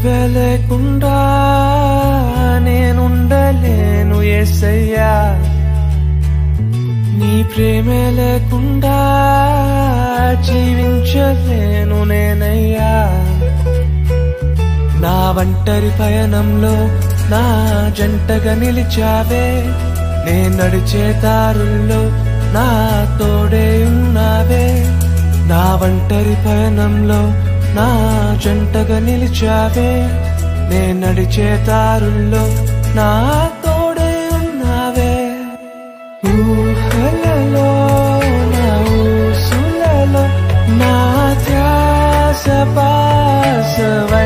నువ్వే లేకుండా నేనుండలేను యేసయ్యా, నీ ప్రేమే లేకుండా జీవించలేను నేనయ్యా. నా ఒంటరి పయనంలో నా జంటగా నిలిచావే, నే నడిచే దారుల్లో నా తోడే ఉన్నావే. నా ఒంటరి పయనంలో నా జంటగా నిలిచావే, నే నడిచే దారుల్లో నా తోడే ఉన్నావే. ఊహలలో నా ఊసులలో నా ధ్యాస బాసవై